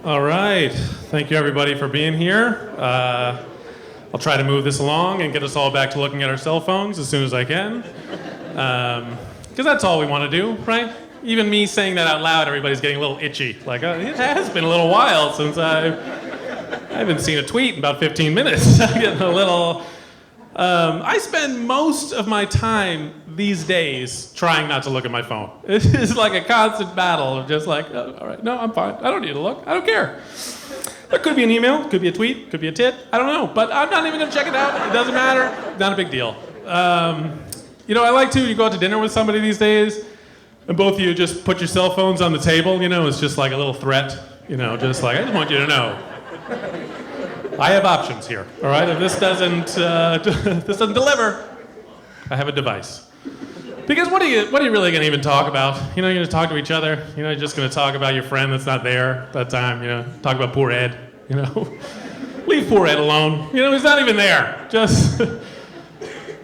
All right. Thank you, everybody, for being here. I'll try to move this along and get us all back to looking at our cell phones as soon as I can. Because that's all we want to do, right? Even me saying that out loud, everybody's getting a little itchy. Like, it has been a little while since I haven't seen a tweet in about 15 minutes. I'm getting a little... I spend most of my time these days trying not to look at my phone. It's like a constant battle of just like, oh, all right, no, I'm fine. I don't need to look. I don't care. There could be an email, could be a tweet, could be a tit. I don't know, but I'm not even going to check it out. It doesn't matter. Not a big deal. I like to, you go out to dinner with somebody these days, and both of you just put your cell phones on the table, it's just like a little threat, just like, I just want you to know. I have options here, all right? If this doesn't deliver, I have a device. Because what are you really going to even talk about? You're going to talk to each other. You're just going to talk about your friend that's not there that time. Talk about poor Ed. Leave poor Ed alone. He's not even there. Just you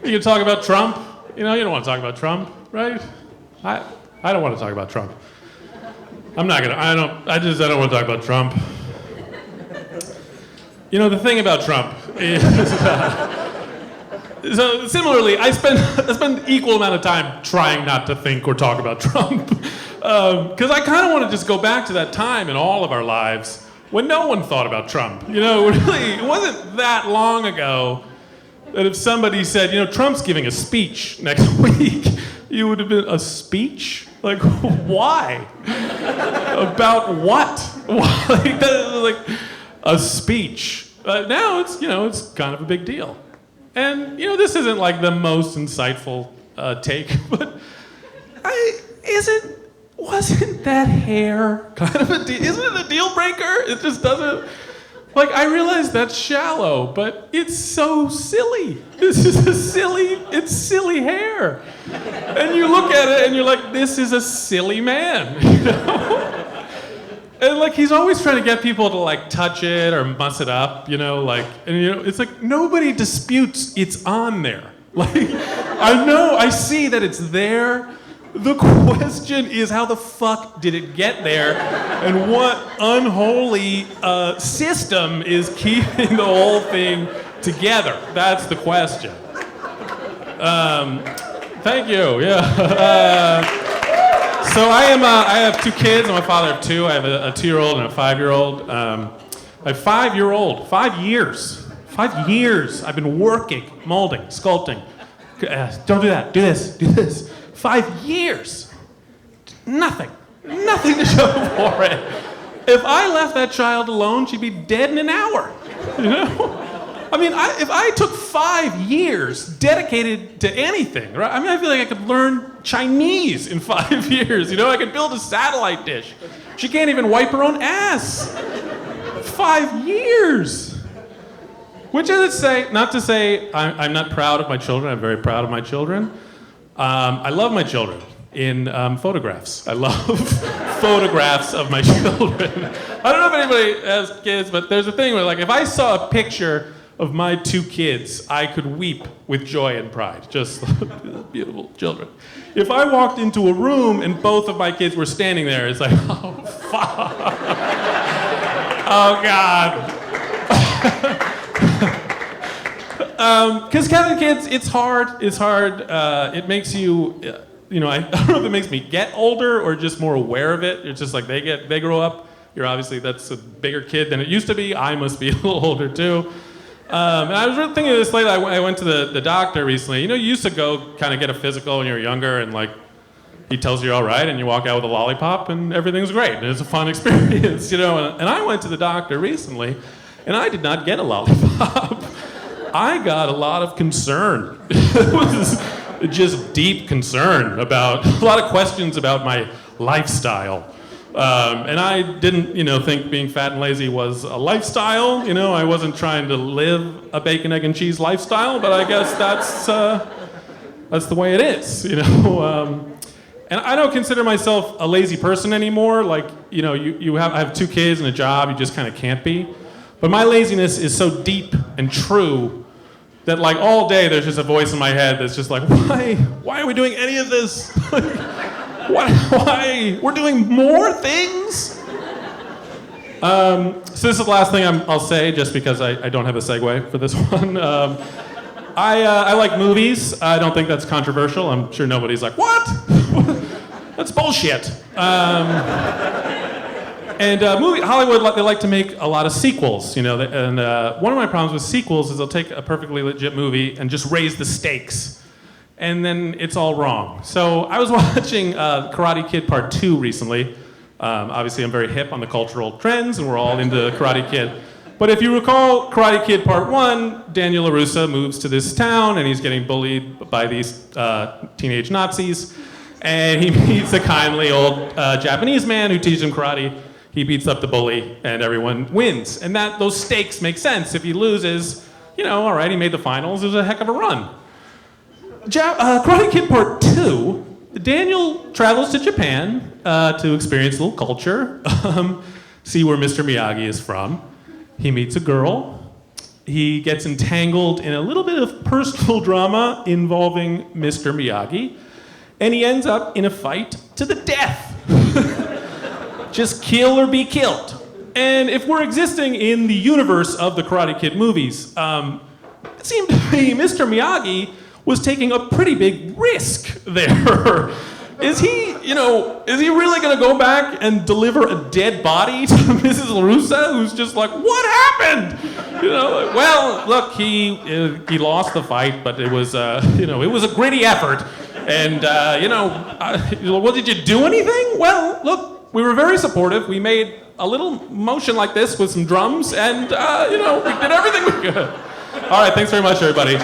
can talk about Trump. You don't want to talk about Trump, right? I don't want to talk about Trump. I don't want to talk about Trump. The thing about Trump is, so similarly, I spend equal amount of time trying not to think or talk about Trump. Because I kind of want to just go back to that time in all of our lives when no one thought about Trump. Really, it wasn't that long ago that if somebody said, Trump's giving a speech next week, you would have been, a speech? Like, why? About what? Like, a speech. Now it's kind of a big deal. And, this isn't like the most insightful take, but wasn't that hair kind of a deal? Isn't it a deal breaker? It just doesn't, I realize that's shallow, but it's so silly. This is it's silly hair. And you look at it and you're like, this is a silly man, And he's always trying to get people to touch it or muss it up, it's like nobody disputes it's on there. I see that it's there. The question is, how the fuck did it get there? And what unholy system is keeping the whole thing together? That's the question. Thank you, yeah. So I have two kids. I'm a father of two. I have a 2-year-old and a 5-year-old. A 5-year-old, 5 years. 5 years I've been working, molding, sculpting. Don't do that, do this. 5 years. Nothing to show for it. If I left that child alone, she'd be dead in an hour, if I took 5 years dedicated to anything, right? I feel like I could learn Chinese in 5 years, I could build a satellite dish. She can't even wipe her own ass. 5 years. Which is not to say I'm not proud of my children. I'm very proud of my children. I love my children in photographs. I love photographs of my children. I don't know if anybody has kids, but there's a thing where if I saw a picture of my 2 kids, I could weep with joy and pride. Just beautiful children. If I walked into a room and both of my kids were standing there, it's like, oh, fuck. Oh, God. Because having kids, it's hard. It makes you, I don't know if it makes me get older or just more aware of it. It's just they grow up. That's a bigger kid than it used to be. I must be a little older, too. And I was really thinking of this lately. I went to the doctor recently. You used to go kind of get a physical when you were younger, and he tells you you're all right, and you walk out with a lollipop, and everything's great, and it's a fun experience, And I went to the doctor recently, and I did not get a lollipop. I got a lot of concern. It was just deep concern about a lot of questions about my lifestyle. And I didn't, think being fat and lazy was a lifestyle. I wasn't trying to live a bacon, egg, and cheese lifestyle, but I guess that's the way it is, And I don't consider myself a lazy person anymore. I have 2 kids and a job. You just kind of can't be. But my laziness is so deep and true that all day there's just a voice in my head that's just why are we doing any of this? Why? We're doing more things? So this is the last thing I'll say, just because I don't have a segue for this one. I like movies. I don't think that's controversial. I'm sure nobody's like, what? That's bullshit. Hollywood, they like to make a lot of sequels, and one of my problems with sequels is they'll take a perfectly legit movie and just raise the stakes, and then it's all wrong. So I was watching Karate Kid Part 2 recently. Obviously, I'm very hip on the cultural trends, and we're all into Karate Kid. But if you recall Karate Kid Part 1, Daniel LaRusso moves to this town, and he's getting bullied by these teenage Nazis. And he meets a kindly old Japanese man who teaches him karate. He beats up the bully, and everyone wins. And those stakes make sense. If he loses, all right, he made the finals. It was a heck of a run. Karate Kid Part 2, Daniel travels to Japan to experience a little culture, see where Mr. Miyagi is from. He meets a girl. He gets entangled in a little bit of personal drama involving Mr. Miyagi. And he ends up in a fight to the death. Just kill or be killed. And if we're existing in the universe of the Karate Kid movies, it seemed to me Mr. Miyagi was taking a pretty big risk there. Is he really gonna go back and deliver a dead body to Mrs. LaRusso, who's just like, what happened? Well, look, he lost the fight, but it was it was a gritty effort. And, well, did you do anything? Well, look, we were very supportive. We made a little motion like this with some drums, and, we did everything we could. All right, thanks very much, everybody.